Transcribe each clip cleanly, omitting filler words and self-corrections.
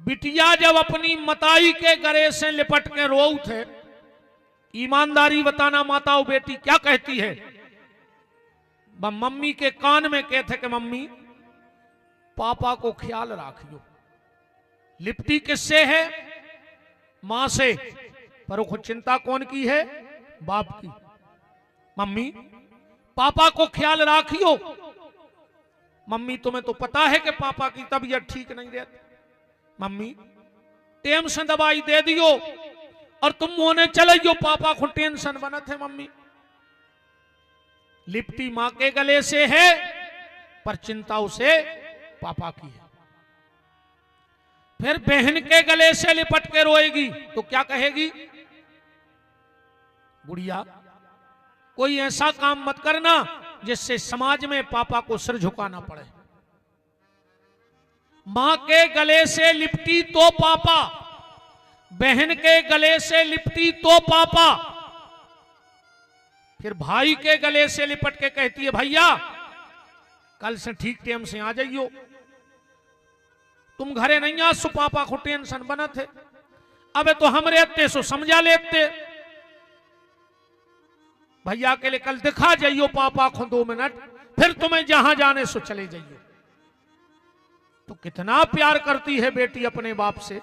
बिटिया जब अपनी मताई के गले से लिपट के रोऊ थे, ईमानदारी बताना माताओं बेटी क्या कहती है? मम्मी के कान में कहते कि मम्मी पापा को ख्याल रखियो। लिपटी किससे है? मां से। पर वो चिंता कौन की है? बाप की। मम्मी पापा को ख्याल रखियो। मम्मी तुम्हें तो पता है कि पापा की तबीयत ठीक नहीं रहती। मम्मी टेम से दवाई दे दियो और तुम होने चले जो पापा को टेंशन बनत है। मम्मी लिपटी मां के गले से है पर चिंता उसे पापा की है। फिर बहन के गले से लिपट के रोएगी तो क्या कहेगी? बुढ़िया कोई ऐसा काम मत करना जिससे समाज में पापा को सिर झुकाना पड़े। मां के गले से लिपटी तो पापा, बहन के गले से लिपटी तो पापा, फिर भाई के गले से लिपट के कहती है भैया कल से ठीक टाइम से आ जाइयो। तुम घरे नहीं आ सो पापा को टेंशन बना थे। अबे तो हम रहते सो समझा लेते। भैया के लिए कल दिखा जाइयो पापा को 2 मिनट, फिर तुम्हें जहां जाने सो चले जाइयो। तो कितना प्यार करती है बेटी अपने बाप से।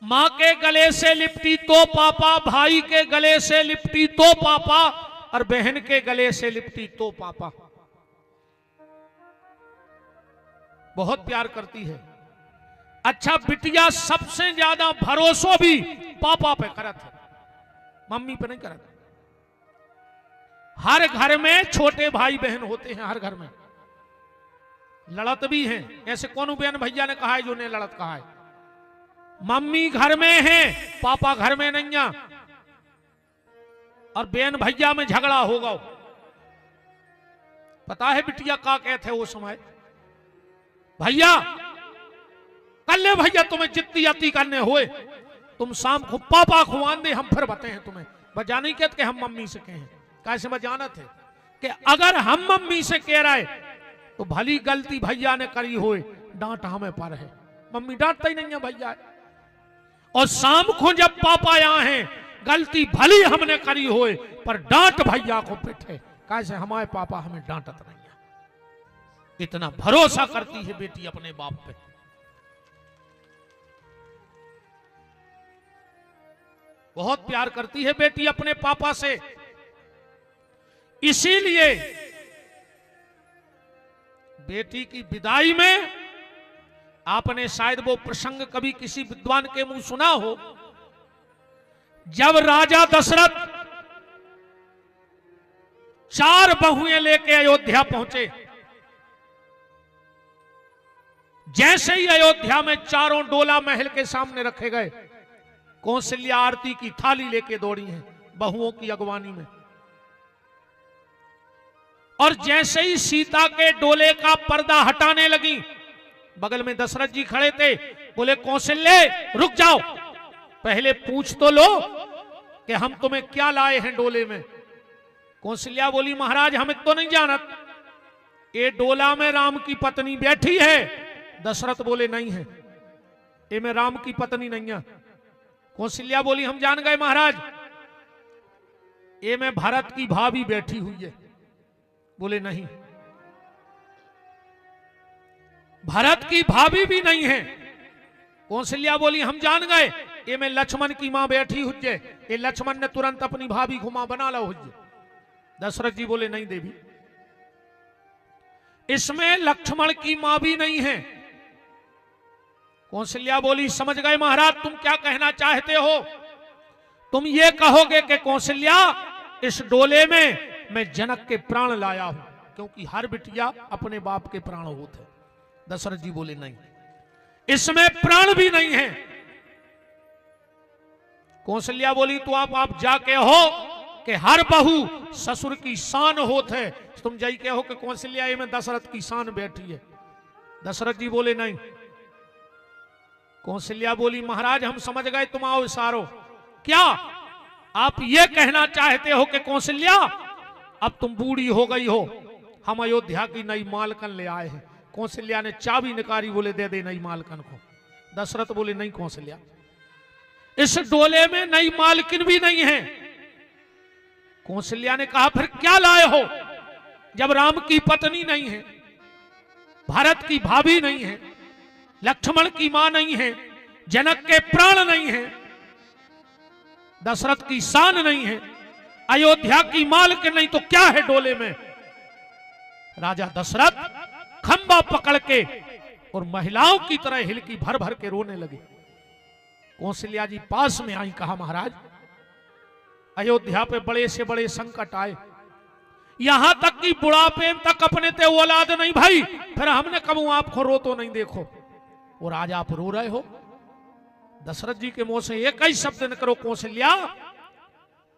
मां के गले से लिपटी तो पापा, भाई के गले से लिपटी तो पापा और बहन के गले से लिपटी तो पापा। बहुत प्यार करती है। अच्छा बिटिया सबसे ज्यादा भरोसा भी पापा पे करत है, मम्मी पे नहीं करत। हर घर में छोटे भाई बहन होते हैं, हर घर में लड़त भी हैं। ऐसे कौन बहन भैया ने कहा है जो ने लड़त कहा है? मम्मी घर में है, पापा घर में नहीं है, और बहन भैया में झगड़ा होगा। पता है बिटिया का कहते वो समय? भैया कल ले भैया तुम्हें जितनी अति करने हुए तुम शाम को पापा खुआन दे, हम फिर बताए हैं तुम्हें। बजा नहीं कहते कि हम मम्मी से कहें, कैसे बजाना थे कि अगर हम मम्मी से कह रहे तो भली गलती भैया ने करी होए, डांट हमें पर है। मम्मी डांटता ही नहीं है भैया। और शाम को जब पापा यहाँ हैं गलती भली हमने करी होए पर डांट भैया को पिटे, कैसे हमारे पापा हमें डांटत नहीं है। इतना भरोसा करती है बेटी अपने बाप पे। बहुत प्यार करती है बेटी अपने पापा से। इसीलिए बेटी की विदाई में आपने शायद वो प्रसंग कभी किसी विद्वान के मुंह सुना हो, जब राजा दशरथ 4 बहुएं लेके अयोध्या पहुंचे। जैसे ही अयोध्या में चारों डोला महल के सामने रखे गए, कौशल्या आरती की थाली लेके दौड़ी है बहुओं की अगवानी में। और जैसे ही सीता के डोले का पर्दा हटाने लगी, बगल में दशरथ जी खड़े थे, बोले कौशल्य रुक जाओ, पहले पूछ तो लो कि हम तुम्हें क्या लाए हैं डोले में। कौशल्या बोली महाराज हम तो नहीं जानत, ये डोला में राम की पत्नी बैठी है। दशरथ बोले नहीं है, ये में राम की पत्नी नहीं है। कौशल्या बोली हम जान गए महाराज, ये में भरत की भाभी बैठी हुई है। बोले नहीं, भरत की भाभी भी नहीं है। कौशल्या बोली हम जान गए, ये में लक्ष्मण की मां बैठी हुई है। ये लक्ष्मण ने तुरंत अपनी भाभी को मां बना ला हुई है। दशरथ जी बोले नहीं देवी, इसमें लक्ष्मण की मां भी नहीं है। कौशल्या बोली समझ गए महाराज, तुम क्या कहना चाहते हो? तुम ये कहोगे कि कौशल्या इस डोले में मैं जनक के प्राण लाया हूं, क्योंकि हर बिटिया अपने बाप के प्राण होते। दशरथ जी बोले नहीं, इसमें प्राण भी नहीं है। कौशल्या बोली तो आप जाके हो कि हर बहू ससुर की शान होते, तुम जाई के हो कि कौशल्या में दशरथ की शान बैठी है। दशरथ जी बोले नहीं। कौशल्या बोली महाराज हम समझ गए, तुम आओ इशारो। क्या आप ये कहना चाहते हो कि कौशल्या अब तुम बूढ़ी हो गई हो, हम अयोध्या की नई मालकन ले आए हैं, कौशल्या ने चाबी निकाली, बोले दे दे नई मालकन को। दशरथ बोले नहीं कौशल्या, इस डोले में नई मालकिन भी नहीं है। कौशल्या ने कहा फिर क्या लाए हो, जब राम की पत्नी नहीं है, भरत की भाभी नहीं है, लक्ष्मण की मां नहीं है, जनक के प्राण नहीं है, दशरथ की शान नहीं है, अयोध्या की मालकिन नहीं, तो क्या है डोले में। राजा दशरथ खंबा पकड़ के और महिलाओं की तरह हिलकी भर भर के रोने लगे। कौशल्या जी पास में आई, कहा महाराज अयोध्या पे बड़े से बड़े संकट आए, यहां तक कि बुढ़ापे तक अपने ते औलाद नहीं भाई, फिर हमने कबू आपको रो तो नहीं देखो, और आज आप रो रहे हो। दशरथ जी के मुंह से एक ही शब्द निकलो, कौशल्या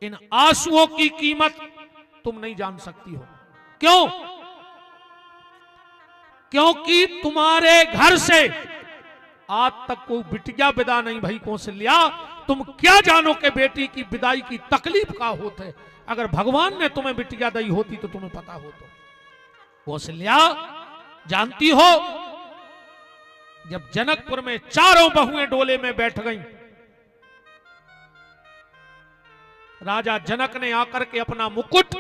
इन आंसुओं की कीमत तुम नहीं जान सकती हो। क्यों? क्योंकि तुम्हारे घर से आज तक कोई बिटिया विदा नहीं भई। कौशल्या तुम क्या जानो कि बेटी की विदाई की तकलीफ का होते, अगर भगवान ने तुम्हें बिटिया दी होती तो तुम्हें पता हो। तो कौशल्या जानती हो, जब जनकपुर में चारों बहुएं डोले में बैठ गईं, राजा जनक ने आकर के अपना मुकुट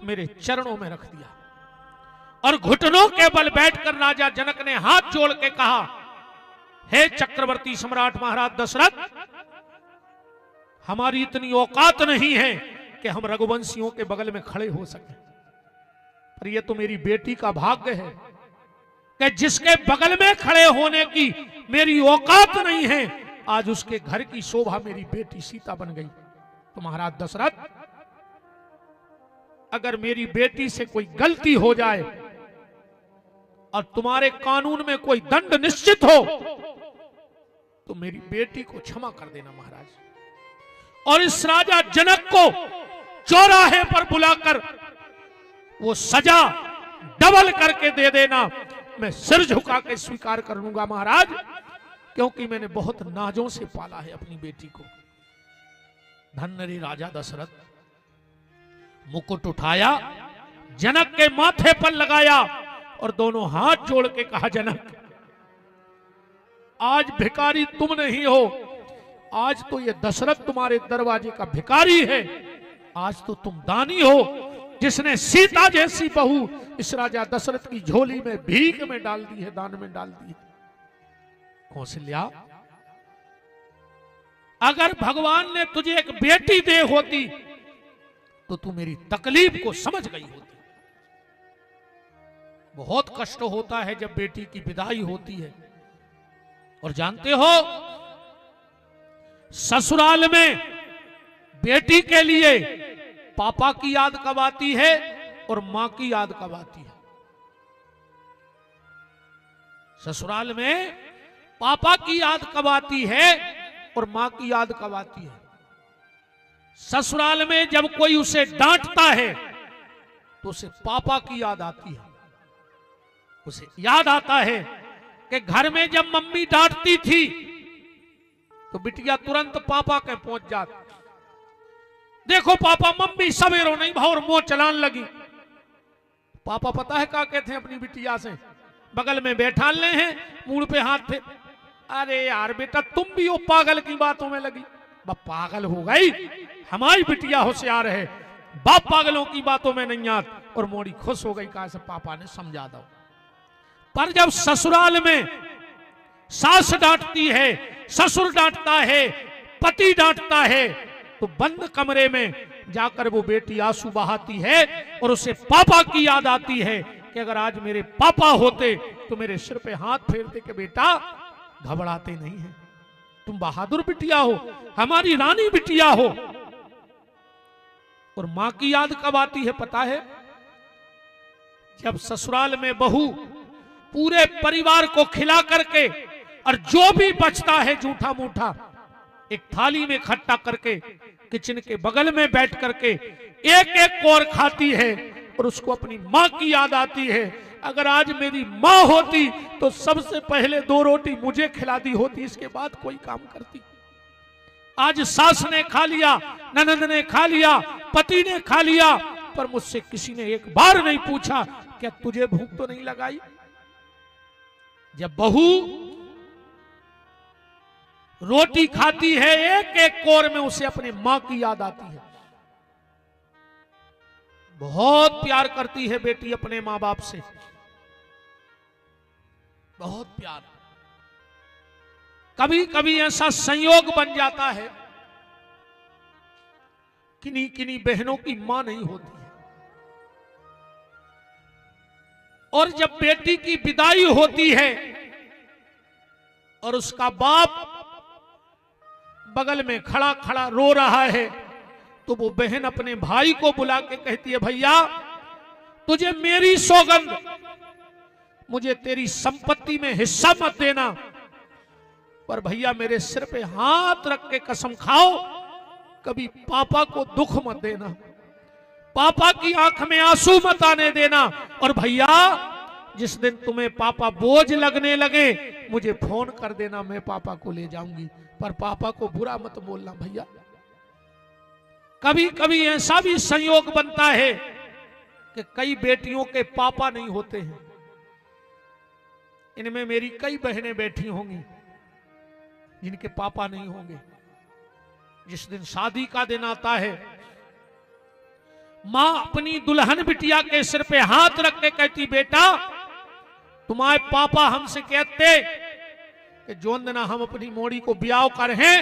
मेरे चरणों में रख दिया और घुटनों के बल बैठकर राजा जनक ने हाथ जोड़ के कहा, हे चक्रवर्ती सम्राट महाराज दशरथ, हमारी इतनी औकात नहीं है कि हम रघुवंशियों के बगल में खड़े हो सके, पर यह तो मेरी बेटी का भाग्य है कि जिसके बगल में खड़े होने की मेरी औकात नहीं है, आज उसके घर की शोभा मेरी बेटी सीता बन गई। तो महाराज दशरथ, अगर मेरी बेटी से कोई गलती हो जाए और तुम्हारे कानून में कोई दंड निश्चित हो, तो मेरी बेटी को क्षमा कर देना महाराज, और इस राजा जनक को चौराहे पर बुलाकर वो सजा डबल करके दे देना। मैं सिर झुका के स्वीकार कर लूंगा महाराज, क्योंकि मैंने बहुत नाजों से पाला है अपनी बेटी को। धन्य रे राजा दशरथ। मुकुट उठाया, जनक के माथे पर लगाया और दोनों हाथ जोड़ के कहा, जनक आज भिखारी तुम नहीं हो, आज तो ये दशरथ तुम्हारे दरवाजे का भिखारी है। आज तो तुम दानी हो, जिसने सीता जैसी बहू इस राजा दशरथ की झोली में भीख में डाल दी है, दान में डाल दी है। कौशल्या, अगर भगवान ने तुझे एक बेटी दे होती तो तू मेरी तकलीफ को समझ गई होती। बहुत कष्ट होता है जब बेटी की विदाई होती है, और जानते हो ससुराल में बेटी के लिए पापा की याद कब आती है और मां की याद कब आती है। ससुराल में पापा की याद कब आती है और मां की याद कब आती है। ससुराल में जब कोई उसे डांटता है तो उसे पापा की याद आती है। उसे याद आता है कि घर में जब मम्मी डांटती थी तो बिटिया तुरंत पापा के पहुंच जाती, देखो पापा मम्मी सवेरो नहीं भाव मुंह चलान लगी। पापा पता है क्या कहते हैं अपनी बिटिया से, बगल में बैठा ले हैं, मुंह पे हाथ थे, अरे यार बेटा तुम भी वो पागल की बातों में लगी। बाप पागल हो गई, हमारी बिटिया होशियार है, बाप पागलों की बातों में नहीं आती। और मोड़ी खुश हो गई, कहा से पापा ने समझा दो। पर जब ससुराल में सास डांटती है, ससुर डांटता है, पति डांटता है, तो बंद कमरे में जाकर वो बेटी आंसू बहाती है और उसे पापा की याद आती है कि अगर आज मेरे पापा होते तो मेरे सिर पे हाथ फेरते कि बेटा घबराते नहीं है, तुम बहादुर बिटिया हो, हमारी रानी बिटिया हो। और मां की याद कब आती है पता है, जब ससुराल में बहू पूरे परिवार को खिला करके और जो भी बचता है झूठा मूठा एक थाली में इकट्ठा करके किचन के बगल में बैठ करके एक एक कोर खाती है और उसको अपनी मां की याद आती है। अगर आज मेरी मां होती तो सबसे पहले 2 रोटी मुझे खिला दी होती, इसके बाद कोई काम करती। आज सास ने खा लिया, ननद ने खा लिया, पति ने खा लिया, पर मुझसे किसी ने एक बार नहीं पूछा क्या तुझे भूख तो नहीं लगाई। जब बहू रोटी खाती है एक एक कौर में उसे अपनी मां की याद आती है। बहुत प्यार करती है बेटी अपने मां बाप से, बहुत प्यार। कभी कभी ऐसा संयोग बन जाता है, किन्हीं किन्हीं बहनों की मां नहीं होती है, और जब बेटी की विदाई होती है और उसका बाप बगल में खड़ा खड़ा रो रहा है, तो वो बहन अपने भाई को बुला के कहती है, भैया तुझे मेरी सौगंध, मुझे तेरी संपत्ति में हिस्सा मत देना, पर भैया मेरे सिर पे हाथ रख के कसम खाओ, कभी पापा को दुख मत देना, पापा की आंख में आंसू मत आने देना, और भैया जिस दिन तुम्हें पापा बोझ लगने लगे मुझे फोन कर देना, मैं पापा को ले जाऊंगी, पर पापा को बुरा मत बोलना भैया। कभी कभी ऐसा भी संयोग बनता है कि कई बेटियों के पापा नहीं होते हैं। इनमें मेरी कई बहनें बैठी होंगी जिनके पापा नहीं होंगे। जिस दिन शादी का दिन आता है, मां अपनी दुल्हन बिटिया के सिर पे हाथ रख के कहती, बेटा तुम्हारे पापा हमसे कहते कि जोन दिन हम अपनी मोड़ी को ब्याह कर हैं,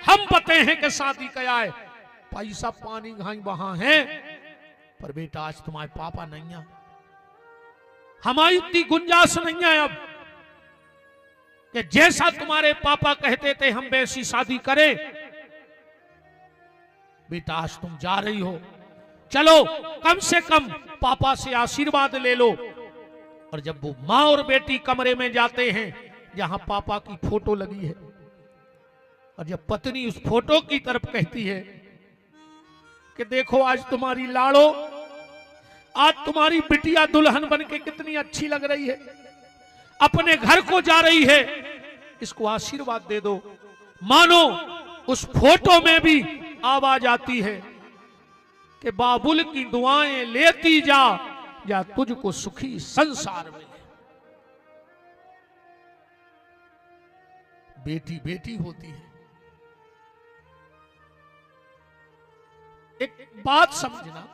हम पते हैं कि शादी क्या है, पैसा पानी घाई वहां है, पर बेटा आज तुम्हारे पापा नहीं है, हमारी इतनी गुंजाइश नहीं है अब कि जैसा तुम्हारे पापा कहते थे हम वैसी शादी करें। बेटा आज तुम जा रही हो, चलो कम से कम पापा से आशीर्वाद ले लो। और जब वो मां और बेटी कमरे में जाते हैं जहां पापा की फोटो लगी है, और जब पत्नी उस फोटो की तरफ कहती है कि देखो आज तुम्हारी लाड़ो, आज तुम्हारी बिटिया दुल्हन बन के कितनी अच्छी लग रही है, अपने घर को जा रही है, इसको आशीर्वाद दे दो। मानो उस फोटो में भी आवाज आती है कि बाबुल की दुआएं लेती जा, या तुझको सुखी संसार मिले। बेटी बेटी होती है। एक बात समझना,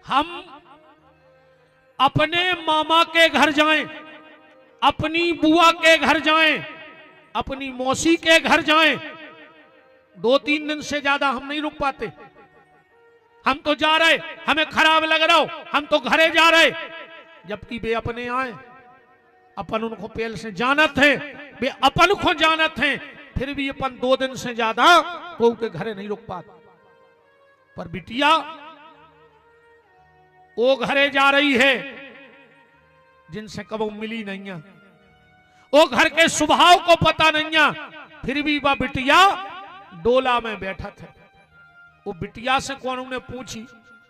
हम अपने मामा के घर जाएं, अपनी बुआ के घर जाएं, अपनी मौसी के घर जाएं, 2-3 दिन से ज्यादा हम नहीं रुक पाते। हम तो जा रहे, हमें खराब लग रहा हो, हम तो घरे जा रहे, जबकि वे अपने आए, अपन उनको पहले से जानत है, वे अपन को जानत हैं, फिर भी अपन 2 दिन से ज्यादा तो उनके घरे नहीं रुक पाते। पर बिटिया वो घरे जा रही है जिनसे कब मिली नहीं है, वो घर के स्वभाव को पता नहीं है, फिर भी वह बिटिया डोला में बैठा था। वो बिटिया से कौन ने पूछी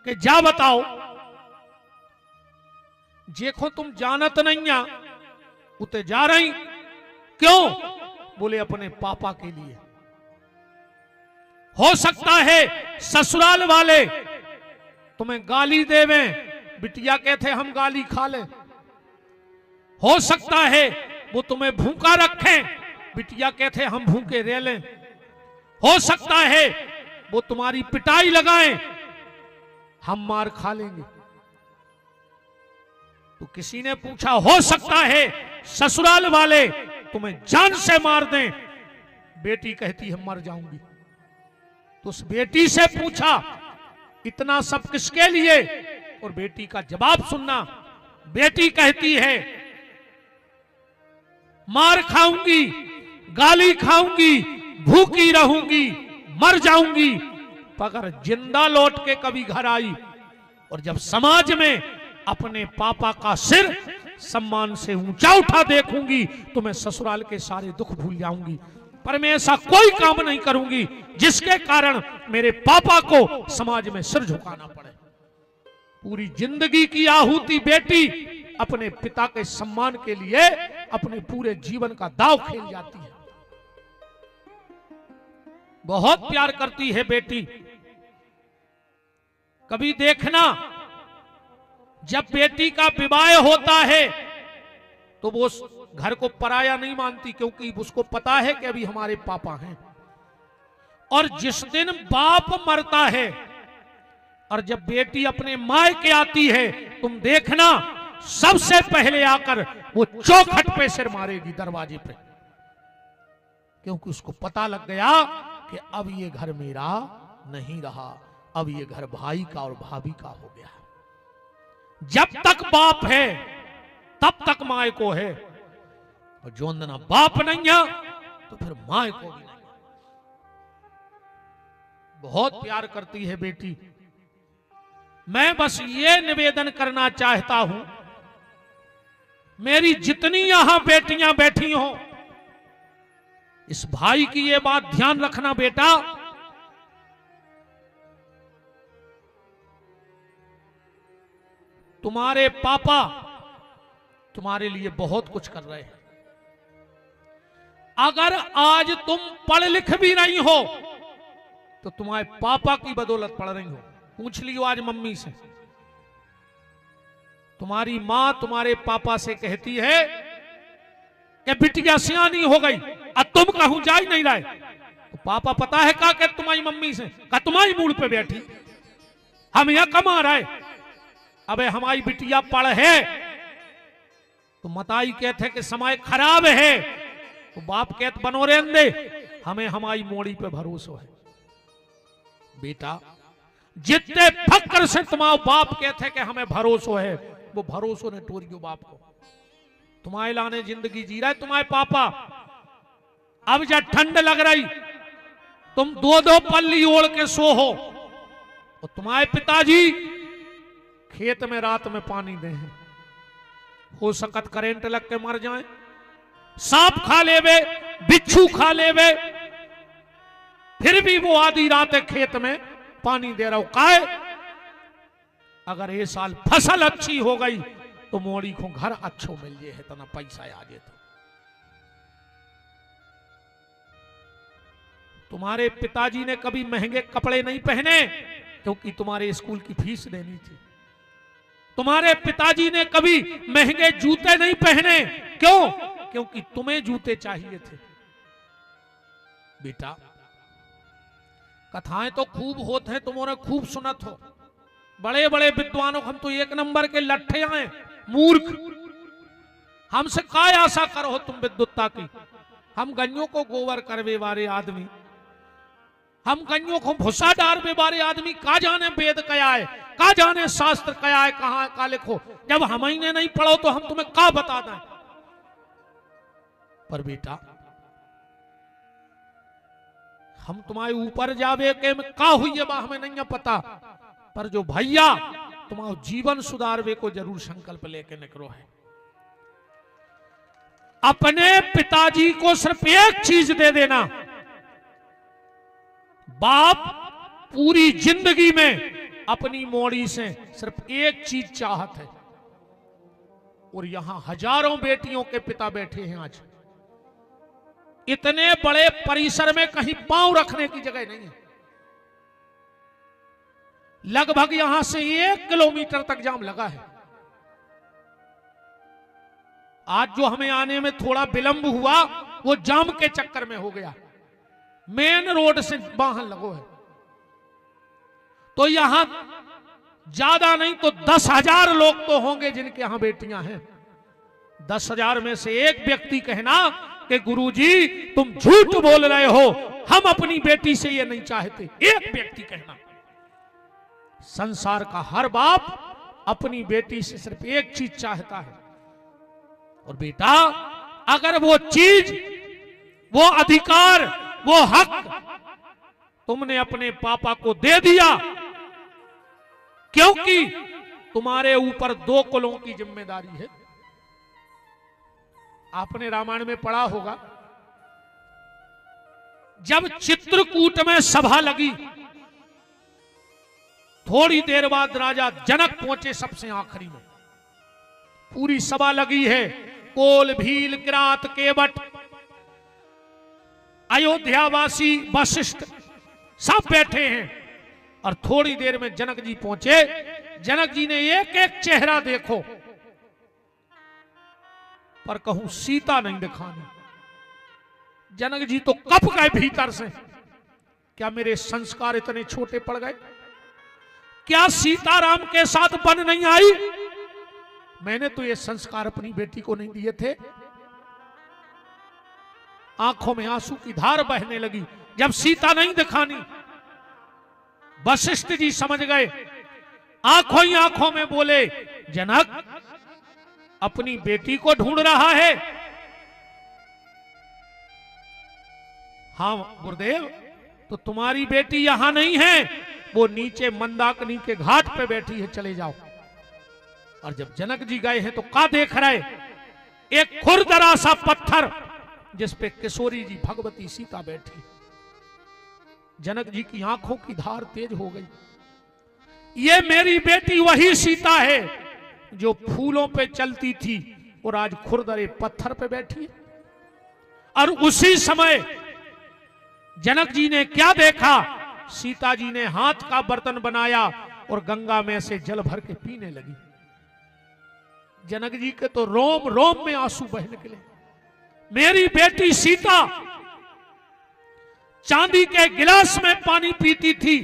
कि जा बताओ, देखो तुम जानत नहीं है, उते जा रही क्यों? बोले अपने पापा के लिए। हो सकता है ससुराल वाले तुम्हें गाली देवे, बिटिया कहते हम गाली खा ले। हो सकता है वो तुम्हें भूखा रखें, बिटिया कहते हम भूखे रह लें। हो सकता है वो तुम्हारी पिटाई लगाएं, हम मार खा लेंगे। तो किसी ने पूछा हो सकता है ससुराल वाले तुम्हें जान से मार दें, बेटी कहती है मर जाऊंगी। तो उस बेटी से पूछा इतना सब किसके लिए, और बेटी का जवाब सुनना। बेटी कहती है मार खाऊंगी, गाली खाऊंगी, भूखी रहूंगी, मर जाऊंगी, पर जिंदा लौट के कभी घर आई और जब समाज में अपने पापा का सिर सम्मान से ऊंचा उठा देखूंगी तो मैं ससुराल के सारे दुख भूल जाऊंगी। पर मैं ऐसा कोई काम नहीं करूंगी जिसके कारण मेरे पापा को समाज में सिर झुकाना पड़े। पूरी जिंदगी की आहुति बेटी अपने पिता के सम्मान के लिए अपने पूरे जीवन का दांव खेल जाती है। बहुत प्यार करती है बेटी। कभी देखना जब बेटी का विवाह होता है तो वो उस घर को पराया नहीं मानती, क्योंकि उसको पता है कि अभी हमारे पापा हैं। और जिस दिन बाप मरता है और जब बेटी अपने मायके आती है, तुम देखना सबसे पहले आकर वो चौखट पे सिर मारेगी, दरवाजे पे, क्योंकि उसको पता लग गया कि अब ये घर मेरा नहीं रहा, अब ये घर भाई का और भाभी का हो गया। जब तक बाप है तब तक माय को है, और जो अंदना बाप नहीं है तो फिर माय को भी नहीं। बहुत प्यार करती है बेटी। मैं बस ये निवेदन करना चाहता हूं, मेरी जितनी यहां बेटियां बैठी हो, इस भाई की ये बात ध्यान रखना बेटा, तुम्हारे पापा तुम्हारे लिए बहुत कुछ कर रहे हैं। अगर आज तुम पढ़ लिख भी नहीं हो तो तुम्हारे पापा की बदौलत पढ़ रही हो। पूछ लियो आज मम्मी से, तुम्हारी मां तुम्हारे पापा से कहती है कि बिटिया सियानी हो गई, अब तुम कहूं जा ही नहीं रहे, तो पापा पता है क्या कहते तुम्हारी मम्मी से, का तुम्हारी मूड पे बैठी, हम यहां कमा रहे, अबे हमारी बिटिया पढ़ है। तो मताई कहते कि समय खराब है, तो बाप कहते बनो रहने दे, हमें हमारी मोड़ी पे भरोसा है। बेटा जितने फक्र से तुम्हारा बाप कहते कि हमें भरोसा है, वो भरोसा ने टोरियो बाप को। तुम्हारे लाने जिंदगी जी रहा है तुम्हारे पापा। अब जब ठंड लग रही तुम दो दो पल्ली ओढ़ के सो हो, और तुम्हारे पिताजी खेत में रात में पानी दे, हो सकत करेंट लग के मर जाए, सांप खा लेवे, बिच्छू खा लेवे, फिर भी वो आधी रात खेत में पानी दे रहा हो। काहे? अगर ये साल फसल अच्छी हो गई तो मोड़ी को घर अच्छो मिल जाए, है तना पैसा आ जाए। तो तुम्हारे पिताजी ने कभी महंगे कपड़े नहीं पहने, क्योंकि तुम्हारे स्कूल की फीस देनी थी। तुम्हारे पिताजी ने कभी महंगे जूते नहीं पहने, क्यों? क्योंकि तुम्हें जूते चाहिए थे। बेटा कथाएं तो खूब होते हैं, तुमने खूब सुनत हो, बड़े बड़े विद्वानों, हम तो एक नंबर के लट्ठे हैं, मूर्ख, हमसे काय आशा करो तुम विद्वत्ता की। हम गन्यों को गोबर करवे वाले आदमी, हम गन्यों को भूसा डारवे वाले आदमी, का जाने वेद क्या है, का जाने शास्त्र क्या है, कहां का लिखो। जब हम ही ने नहीं पढ़ो तो हम तुम्हें का बता दें। पर बेटा हम तुम्हारे ऊपर जावे के में का हुई है, हमें नहीं पता, पर जो भैया तुम्हारा जीवन सुधारवे को जरूर संकल्प लेके निकलो है। अपने पिताजी को सिर्फ एक चीज दे देना, बाप पूरी जिंदगी में अपनी मोड़ी से सिर्फ एक चीज चाहत है, और यहां हजारों बेटियों के पिता बैठे हैं आज, इतने बड़े परिसर में कहीं पांव रखने की जगह नहीं है। लगभग यहां से 1 किलोमीटर तक जाम लगा है। आज जो हमें आने में थोड़ा विलंब हुआ वो जाम के चक्कर में हो गया, मेन रोड से वाहन लगो है। तो यहां ज्यादा नहीं तो 10,000 लोग तो होंगे जिनके यहां बेटियां हैं। 10,000 में से एक व्यक्ति कहना कि गुरुजी तुम झूठ बोल रहे हो, हम अपनी बेटी से ये नहीं चाहते, एक व्यक्ति कहना। संसार का हर बाप अपनी बेटी से सिर्फ एक चीज चाहता है, और बेटा अगर वो चीज, वो अधिकार, वो हक तुमने अपने पापा को दे दिया, क्योंकि तुम्हारे ऊपर 2 कुलों की जिम्मेदारी है। आपने रामायण में पढ़ा होगा, जब चित्रकूट में सभा लगी, थोड़ी देर बाद राजा जनक पहुंचे सबसे आखिरी में। पूरी सभा लगी है, कोल भील किरात केवट अयोध्यावासी वशिष्ठ सब बैठे हैं, और थोड़ी देर में जनक जी पहुंचे। जनक जी ने एक एक चेहरा देखो, पर कहूं सीता नहीं दिखानी। जनक जी तो कप गए भीतर से, क्या मेरे संस्कार इतने छोटे पड़ गए? क्या सीताराम के साथ बन नहीं आई? मैंने तो ये संस्कार अपनी बेटी को नहीं दिए थे। आंखों में आंसू की धार बहने लगी जब सीता नहीं दिखानी। वशिष्ठ जी समझ गए, आंखों ही आंखों में बोले, जनक अपनी बेटी को ढूंढ रहा है। हाँ गुरुदेव, तो तुम्हारी बेटी यहां नहीं है, वो नीचे मंदाकिनी के घाट पे बैठी है, चले जाओ। और जब जनक जी गए हैं तो क्या देख रहे? एक खुरदरा सा पत्थर जिस पे किशोरी जी भगवती सीता बैठी। जनक जी की आंखों की धार तेज हो गई। ये मेरी बेटी वही सीता है जो फूलों पे चलती थी और आज खुरदरे पत्थर पे बैठी है। और उसी समय जनक जी ने क्या देखा? सीता जी ने हाथ का बर्तन बनाया और गंगा में से जल भर के पीने लगी। जनक जी के तो रोम रोम में आंसू बह निकले। मेरी बेटी सीता चांदी के गिलास में पानी पीती थी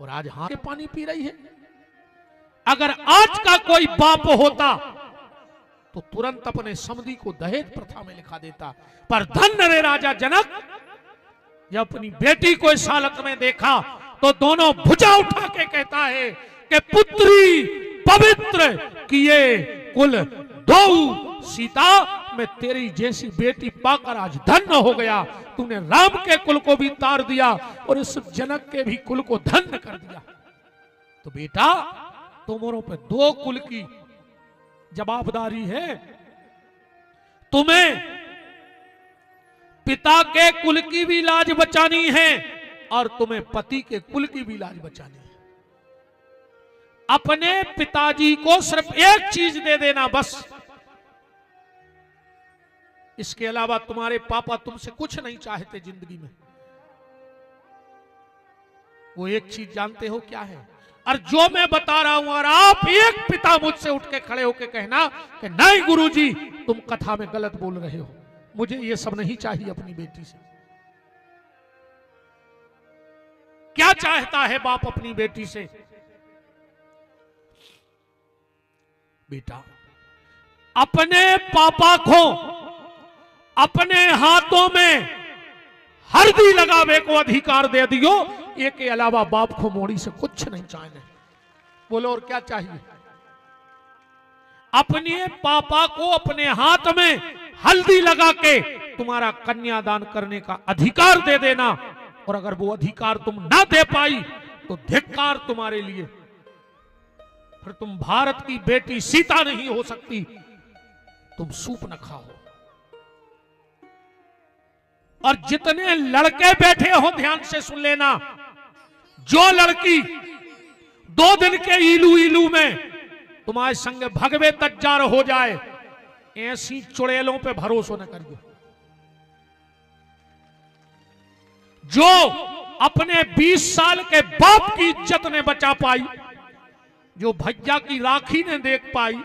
और आज हाथ के पानी पी रही है। अगर आज का कोई बाप होता तो तुरंत अपने समधी को दहेज प्रथा में लिखा देता। पर धन्य रे राजा जनक, जब अपनी बेटी को इस हालत में देखा तो दोनों भुजा उठा के कहता है कि पुत्री पवित्र किए कुल दो। सीता, मैं तेरी जैसी बेटी पाकर आज धन्य हो गया। तूने राम के कुल को भी तार दिया और इस जनक के भी कुल को धन्य कर दिया। तो बेटा, तुम्हारों पे दो कुल की जवाबदारी है। तुम्हें पिता के कुल की भी लाज बचानी है और तुम्हें पति के कुल की भी लाज बचानी है। अपने पिताजी को सिर्फ एक चीज दे देना बस। इसके अलावा तुम्हारे पापा तुमसे कुछ नहीं चाहते जिंदगी में। वो एक चीज जानते हो क्या है? और जो मैं बता रहा हूं, और आप एक पिता मुझसे उठ के खड़े होके कहना कि नहीं गुरुजी, तुम कथा में गलत बोल रहे हो, मुझे ये सब नहीं चाहिए अपनी बेटी से। क्या चाहता है बाप अपनी बेटी से? बेटा, अपने पापा को अपने हाथों में हल्दी लगावे को अधिकार दे दियो। ये के अलावा बाप को मोड़ी से कुछ नहीं चाहिए। बोलो और क्या चाहिए? अपने पापा को अपने हाथ में हल्दी लगा के तुम्हारा कन्यादान करने का अधिकार दे देना। और अगर वो अधिकार तुम ना दे पाई तो धिक्कार तुम्हारे लिए। फिर तुम भारत की बेटी सीता नहीं हो सकती, तुम सूप न खाओ। और जितने लड़के बैठे हो ध्यान से सुन लेना, जो लड़की 2 दिन के इलू इलू में तुम्हारे संग भगवे तज्जार हो जाए, ऐसी चुड़ैलों पे भरोसा न करियो। जो अपने 20 साल के बाप की इज्जत ने बचा पाई, जो भैया की राखी ने देख पाई,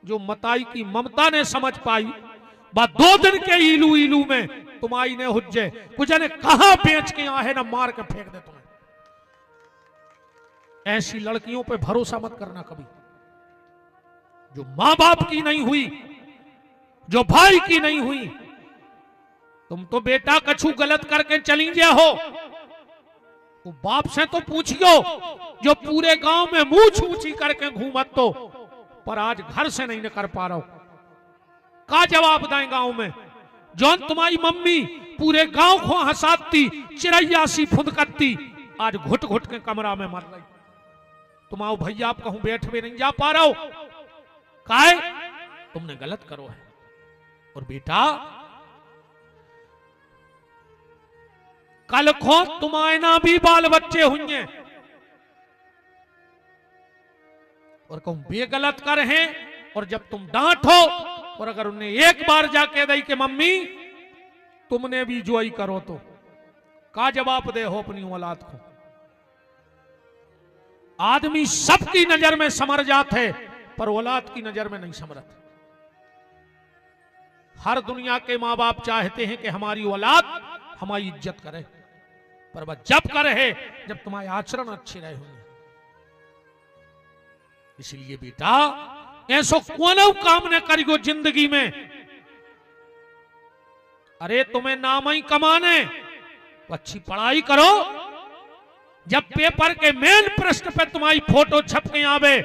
जो मताई की ममता ने समझ पाई, बा 2 दिन के इलू इलू में तुम्हारी ने हुज्जे कुछ ने कहां बेच के आहे ना मार के फेंक दे तुम्हें। ऐसी लड़कियों पे भरोसा मत करना कभी, जो मां बाप की नहीं हुई, जो भाई की नहीं हुई। तुम तो बेटा कछु गलत करके चली गए हो, वो बाप से तो पूछियो जो पूरे गांव में मुंह ऊंची करके घूमत तो, पर आज घर से नहीं निकल पा रहा हो। का जवाब दें गांव में? जौन तुम्हारी मम्मी पूरे गांव को हंसाती, चिड़ैया सी फुदकती, आज घुट घुट के कमरा में मर रही। तुम आओ भैया, आप कहूं बैठ में नहीं जा पा रहा हो, काहे? तुमने गलत करो है। और बेटा, कल को तुम्हारे ना भी बाल बच्चे होंगे और कहूं बे गलत कर हैं, और जब तुम डांटो और अगर उन्हें एक बार जाके दई कि मम्मी तुमने भी जुआई करो, तो का जवाब दे हो अपनी औलाद को? आदमी सबकी नजर में समर जात है, पर औलाद की नजर में नहीं समरत। हर दुनिया के माँ बाप चाहते हैं कि हमारी औलाद हमारी इज्जत करे, पर वह जब करे जब तुम्हारे आचरण अच्छे रहे होंगे। इसलिए बेटा ऐसो कोनो काम न करियो जिंदगी में, अरे तुम्हें नाम ही कमाने तो अच्छी पढ़ाई करो। जब पेपर के मेन प्रश्न पे तुम्हारी फोटो छप के आवे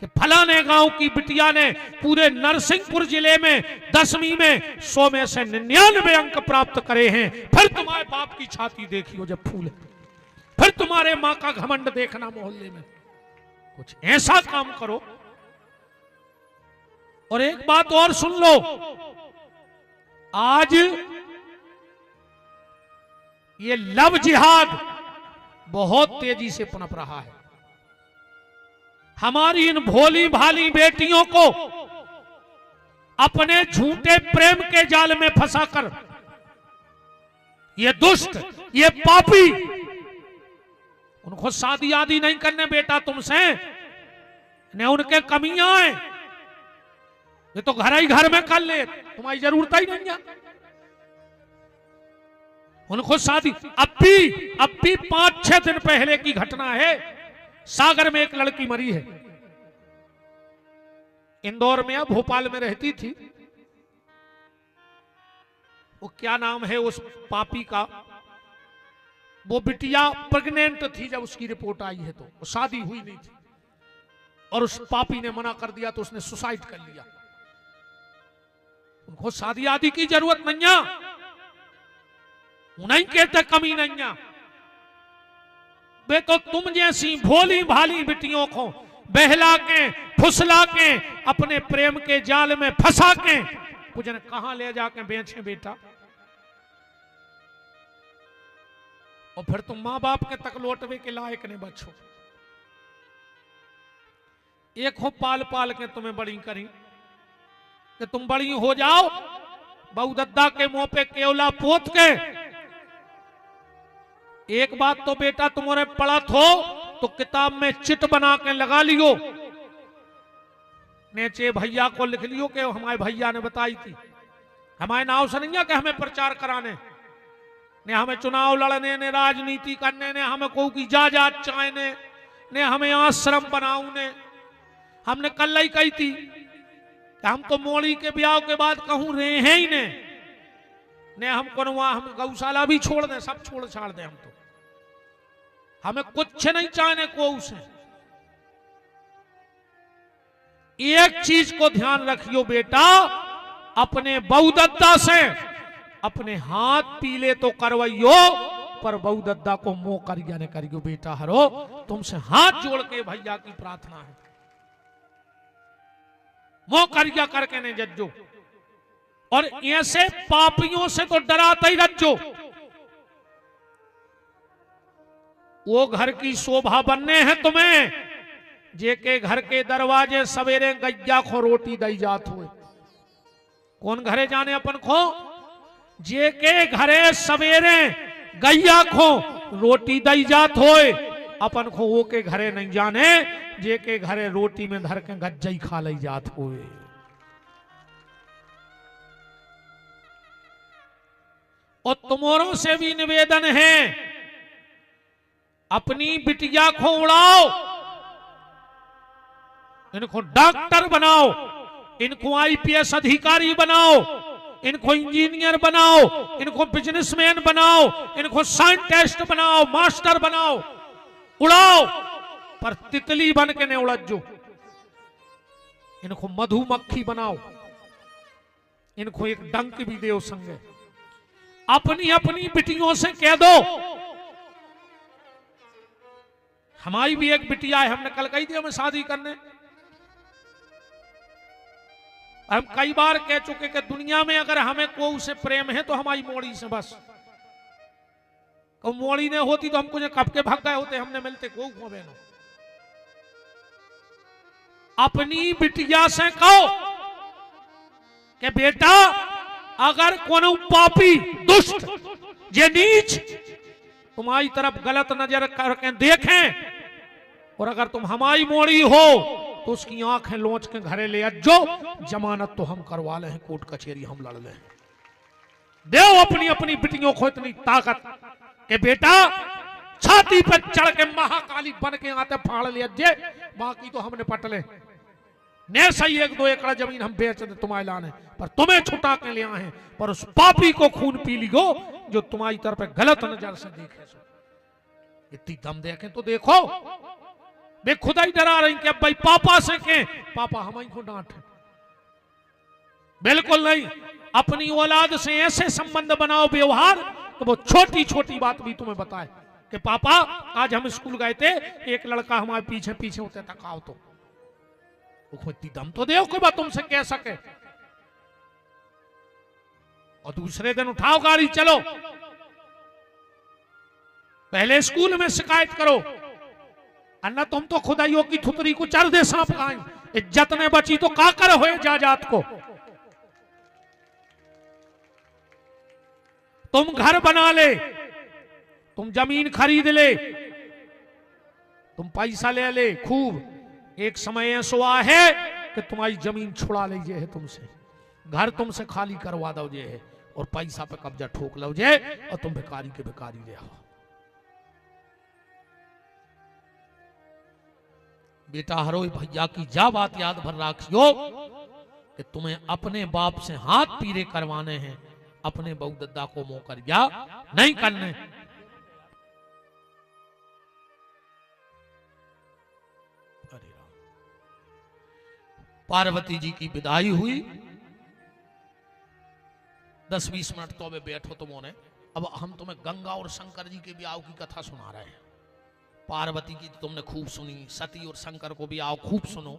कि फलाने गांव की बिटिया ने पूरे नरसिंहपुर जिले में 10वीं में 100 में से 99 अंक प्राप्त करे हैं, फिर तुम्हारे बाप की छाती देखियो जब फूले, फिर तुम्हारे मां का घमंड देखना मोहल्ले में। कुछ ऐसा काम करो। और एक बात और सुन लो, आज ये लव जिहाद बहुत तेजी से पनप रहा है। हमारी इन भोली भाली बेटियों को अपने झूठे प्रेम के जाल में फंसाकर ये दुष्ट, ये पापी, उनको शादी आदि नहीं करने बेटा तुमसे, न उनके कमियां हैं, ये तो घर ही घर में कर ले, तुम्हारी जरूरत ही नहीं है उनको शादी। अब भी 5-6 दिन पहले की घटना है, सागर में एक लड़की मरी है। इंदौर में, भोपाल में रहती थी। वो क्या नाम है उस पापी का, वो बिटिया प्रेग्नेंट थी जब उसकी रिपोर्ट आई है, तो वो शादी हुई नहीं थी और उस पापी ने मना कर दिया तो उसने सुसाइड कर लिया। उनको शादी आदि की जरूरत नहीं है, नहीं कहते कमी नहीं है बे, तो तुम जैसी भोली भाली बिटियों को बहला के फुसला के अपने प्रेम के जाल में फंसा के मुझे कहां ले जाके बेचे बेटा, और फिर तुम मां बाप के तक लौटवे के लायक नहीं बचो। एक हो पाल पाल के तुम्हें बड़ी करी कि तुम बड़ी हो जाओ, बहू दद्दा के मुंह पे केवला पोत के। एक बात तो बेटा तुम्हारे पढ़त हो तो किताब में चिट बना के लगा लियो, नीचे भैया को लिख लियो कि हमारे भैया ने बताई थी। हमारे नाव से नहीं है कि हमें प्रचार कराने, ने हमें चुनाव लड़ने, ने राजनीति करने, ने हमें कोई की जायदाद चाहने, ने हमें आश्रम बनाऊने। हमने कल ही कही थी कि हम तो मोड़ी के ब्याह के बाद कहूं रहे हैं ही ने हमको वहां हम गौशाला भी छोड़ दें, सब छोड़ छाड़ दें। हम तो हमें कुछ नहीं चाहने को उसे। एक चीज को ध्यान रखियो बेटा, अपने बहुदद्दा से अपने हाथ पीले तो करवाइयो, पर बहुदद्दा को मोह करिया न करियो बेटा। हरो तुमसे हाथ जोड़ के भैया की प्रार्थना है, मोह करिया करके नहीं जज्जो। और ऐसे पापियों से तो डराता ही रज्जो। वो घर की शोभा बनने हैं तुम्हें, जेके घर के दरवाजे सवेरे गैया को रोटी दई जात हुए। कौन घरे जाने अपन को, जेके घरे सवेरे गैया को रोटी दई जात होए, अपन को वो के घरे नहीं जाने, जेके घरे रोटी में धर के गज्जई खा लई जात हुए। और तुम्हारों से भी निवेदन है, अपनी बिटिया को उड़ाओ, इनको डॉक्टर बनाओ, इनको आईपीएस अधिकारी बनाओ, इनको इंजीनियर बनाओ, इनको बिजनेसमैन बनाओ, इनको साइंटिस्ट बनाओ, मास्टर बनाओ, उड़ाओ, पर तितली बन के नहीं उड़जो। इनको मधुमक्खी बनाओ, इनको एक डंक भी दो संगे। अपनी अपनी बिटियों से कह दो, हमारी भी एक बिटिया है, हमने कल कही थी हमें शादी करने। हम कई बार कह चुके कि दुनिया में अगर हमें कोई से प्रेम है तो हमारी मोड़ी से बस। मोड़ी ने होती तो हमको कब के भाग गए होते, हमने मिलते को बहनों। अपनी बिटिया से कहो कि बेटा अगर कोनो पापी दुष्ट जे नीच तुम्हारी तरफ गलत नजर करके देखें, और अगर तुम हमारी मोड़ी हो तो उसकी आंखें लोच के घरे ले जो जमानत तो हम करवा ले, कोर्ट कचहरी हम लड़ ले। देव अपनी अपनी बेटियों को इतनी ताकत कि बेटा छाती पर चढ़ के महाकाली बन के आते फाड़ लिया जे, बाकी तो हमने पट ले। ने सही 1-2 एकड़ जमीन हम बेच दे तुम्हारे लाने, पर तुम्हें छुटा के ले आए, पर उस पापी को खून पी लियो जो तुम्हारी तरफ गलत नजर से देखे। इतनी दम देखे तो देखो, वे खुदा ही डरा रही कि अब भाई पापा से के पापा हमारी को डांटे। बिल्कुल नहीं, अपनी औलाद से ऐसे संबंध बनाओ व्यवहार तो वो छोटी छोटी बात भी तुम्हें बताए कि पापा आज हम स्कूल गए थे, एक लड़का हमारे पीछे पीछे होते तक आओ तो इतनी दम तो दे कोई बात तुमसे कह सके। और दूसरे दिन उठाओ गाड़ी चलो, पहले स्कूल में शिकायत करो, अन्ना तुम तो खुदाइयों की थुतरी को चर दे सांप खाएं। इज्जत ने बची तो काकर होए जाजात को। तुम घर बना ले, तुम जमीन खरीद ले, तुम पैसा ले ले खूब, एक समय ऐसा है कि तुम्हारी जमीन छुड़ा लीजिए है तुमसे, घर तुमसे खाली करवा दो जे है, और पैसा पे कब्जा ठोक लो जे, और तुम भिखारी के भिखारी रहो। बेटा हरोई भैया की जा बात याद भर रखियो कि तुम्हें अपने बाप से हाथ पीरे करवाने हैं, अपने बहू दद्दा को मोह कर या नहीं करने। पार्वती जी की विदाई हुई, 10-20 मिनट तो अबे बैठो तुमने। अब हम तुम्हें गंगा और शंकर जी के ब्याह की कथा सुना रहे हैं। पार्वती की तुमने खूब सुनी, सती और शंकर को ब्याह खूब सुनो।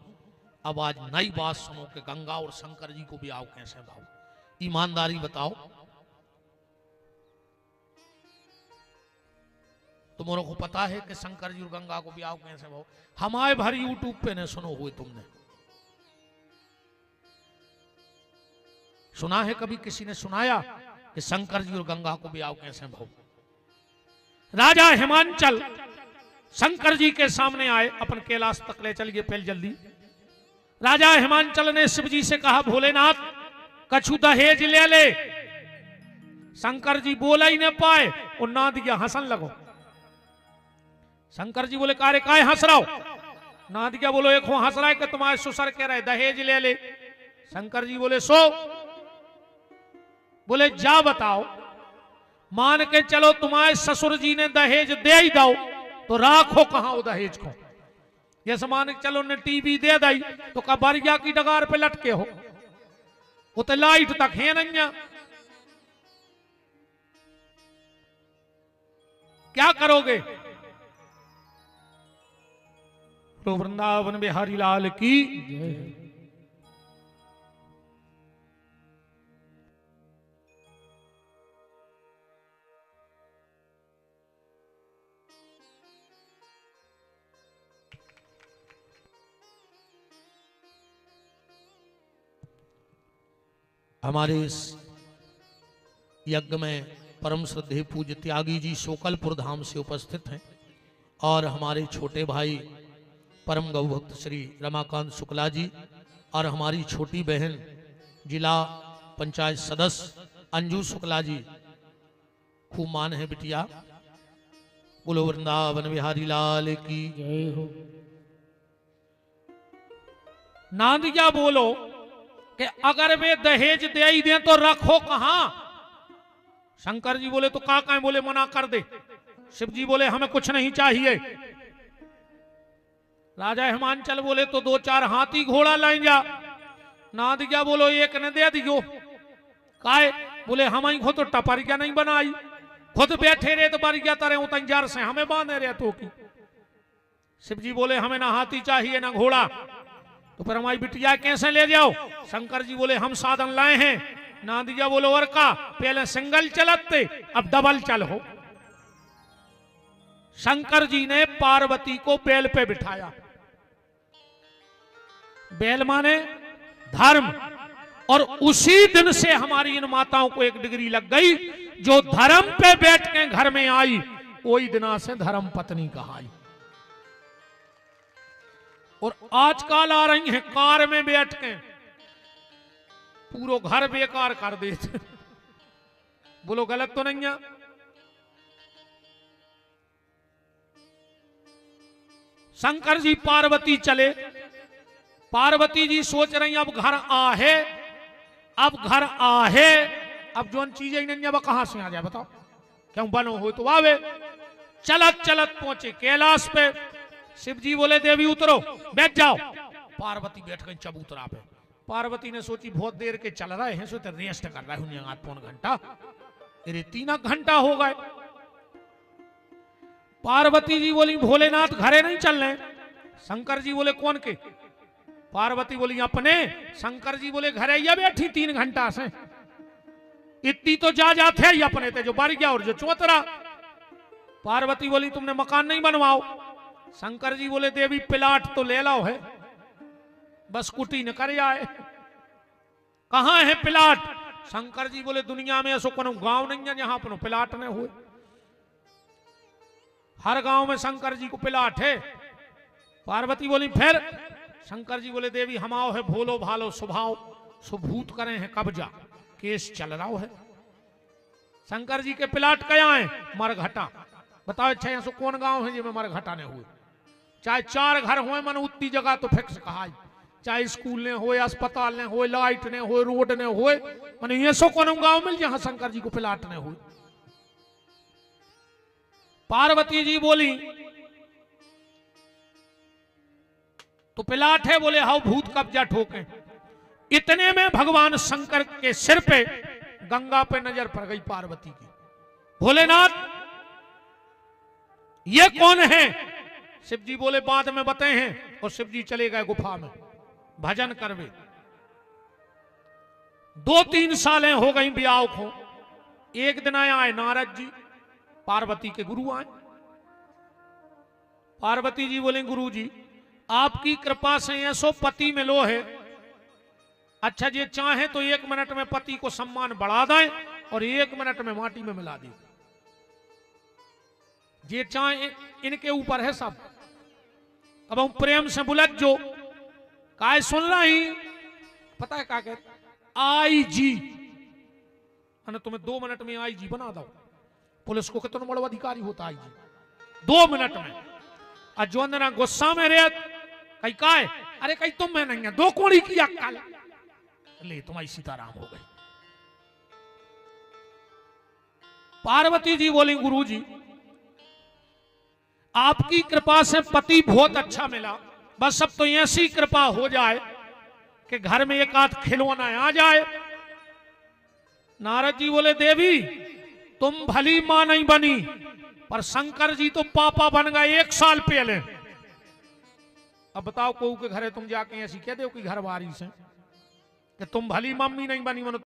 अब आज नई बात सुनो कि गंगा और शंकर जी को ब्याह कैसे भाव। ईमानदारी बताओ, तुम्हारे को पता है कि शंकर जी और गंगा को ब्याह कैसे भाव? हमारे भर यूट्यूब पे न सुनो हुए तुमने, सुना है कभी किसी ने सुनाया कि शंकर जी और गंगा को ब्याह कैसे भाव? राजा हिमांचल शंकर जी के सामने आए, अपन कैलाश तक ले चलिए पहले जल्दी। राजा हिमांचल ने शिव जी से कहा भोलेनाथ कछु दहेज ले ले। शंकर जी बोला ही न पाए और ना दिया, हंसन लगो। शंकर जी बोले कारे काय हंस रहा हो? ना दिया बोलो एक हो हंस रहा है कि तुम्हारे ससुर कह रहे दहेज ले ले। शंकर जी बोले सो, बोले जा बताओ, मान के चलो तुम्हारे ससुर जी ने दहेज दे ही दो तो राखो कहां वो दहेज को। जैसे मान के चलो ने टीवी दे दी तो कबारिया की डगार पे लटके हो, वो तो लाइट तक है नहीं, क्या करोगे? तो वृंदावन बिहारी लाल की हमारे इस यज्ञ में परम श्रद्धेय पूज्य त्यागी जी शोकलपुर धाम से उपस्थित हैं और हमारे छोटे भाई परम गौभक्त श्री रमाकांत शुक्ला जी और हमारी छोटी बहन जिला पंचायत सदस्य अंजू शुक्ला जी, खूब मान है बिटिया। बोलो वृंदावन बिहारी लाल की जय हो। नांदिया बोलो कि अगर वे दहेज दे ही दें तो रखो कहां? शंकर जी बोले तो काका बोले मना कर दे। शिव जी बोले हमें कुछ नहीं चाहिए। राजा हिमांचल बोले तो 2-4 हाथी घोड़ा लाई जा। ना दिया बोलो एक ने दे दियो। काहे? बोले हम ही खुद तो टपरिया नहीं बनाई, खुद बैठे रहे तो बरिया तरह उतर से हमें बांधे रहे तो की। शिव जी बोले हमें ना हाथी चाहिए ना घोड़ा, तो फिर हमारी बिटिया कैसे ले जाओ? शंकर जी बोले हम साधन लाए हैं। ना दिया बोलो और का, पहले सिंगल चलते अब डबल चल हो। शंकर जी ने पार्वती को बैल पे बिठाया। बैल माने धर्म, और उसी दिन से हमारी इन माताओं को एक डिग्री लग गई, जो धर्म पे बैठ के घर में आई वही दिना से धर्म पत्नी कहाई। और आजकल आ रही हैं कार में बैठ के पूरा घर बेकार कर देते। बोलो गलत तो नहीं है? शंकर जी पार्वती चले, पार्वती जी सोच रही अब घर आहे, अब घर आहे, अब जो चीजें ही नहीं अब कहां से आ जाए बताओ, क्यों बनो हो तो आवे। चलत चलत पहुंचे कैलाश पे, शिव जी बोले देवी उतरो, बैठ जाओ। पार्वती बैठ गई चबूतरा पे। पार्वती ने सोची बहुत देर के चल रहे हैं, सो तो रेस्ट कर रहे हैं 8 घंटा, अरे 3 घंटा हो गए। पार्वती जी बोली भोलेनाथ घरे नहीं चल रहे। शंकर जी बोले कौन के? पार्वती बोली अपने। शंकर जी बोले घरे या बैठी 3 घंटा से, इतनी तो जा जाते ही अपने थे जो बढ़ गया और जो चौतरा। पार्वती बोली तुमने मकान नहीं बनवाओ। शंकर जी बोले देवी प्लाट तो ले लाओ है, बस कुटी न कर आए। कहां है प्लाट? शंकर जी बोले दुनिया में ऐसा कोनो गांव नहीं है जहां अपनो प्लाट न हुए, हर गांव में शंकर जी को प्लाट है। पार्वती बोली फिर? शंकर जी बोले देवी हम आओ है भोलो भालो स्वभाव, सुभूत करें हैं कब्जा, केस चल रहा है। शंकर जी के प्लाट क्या है? मरघटा। बताओ अच्छा ऐसा कौन गांव है जिसमें मरघटा ने हुए? चाहे 4 घर हुए मन उतनी जगह तो फिक्स कहा, चाहे स्कूल ने हो, अस्पताल ने हो, लाइट ने हो, रोड ने हो, मन ये सो कौन गांव मिल जहां शंकर जी को प्लाट ने हुए। पार्वती जी बोली तो प्लाट है? बोले हाउ भूत कब्जा ठोके। इतने में भगवान शंकर के सिर पे गंगा पे नजर पड़ गई पार्वती की। भोलेनाथ ये कौन है? शिव जी बोले बाद में बताए हैं। और शिव जी चले गए गुफा में भजन करवे। 2-3 सालें हो गई ब्याह को। एक दिन आए नारद जी, पार्वती के गुरु आए। पार्वती जी बोले गुरु जी आपकी कृपा से ऐसो पति मिलो है, अच्छा जी चाहे तो 1 मिनट में पति को सम्मान बढ़ा दें और 1 मिनट में माटी में मिला दें, ये चाहे इनके ऊपर है सब। अब हम प्रेम से बुलत जो काय सुन रही, पता है क्या कहते? आई जी, तुम्हें 2 मिनट में आई जी बना दो। पुलिस को कितना बड़ा अधिकारी होता है जी 2 मिनट में। और जो अंदर गुस्सा में रहे कहीं का है, अरे कहीं तुम में नहीं है, 2 कोड़ी की अक्कल ले तुम्हारी सीताराम हो गई। पार्वती जी बोली गुरु जी आपकी कृपा से पति बहुत अच्छा मिला, बस अब तो ऐसी कृपा हो जाए कि घर में 1 आध खिलौना आ जाए। नारद जी बोले देवी तुम भली मां नहीं बनी, पर शंकर जी तो पापा बन गए 1 साल पहले। अब बताओ को के घरे तुम जाके ऐसी कह दो कि घर वारी से कि तुम भली मम्मी नहीं बनी, मनो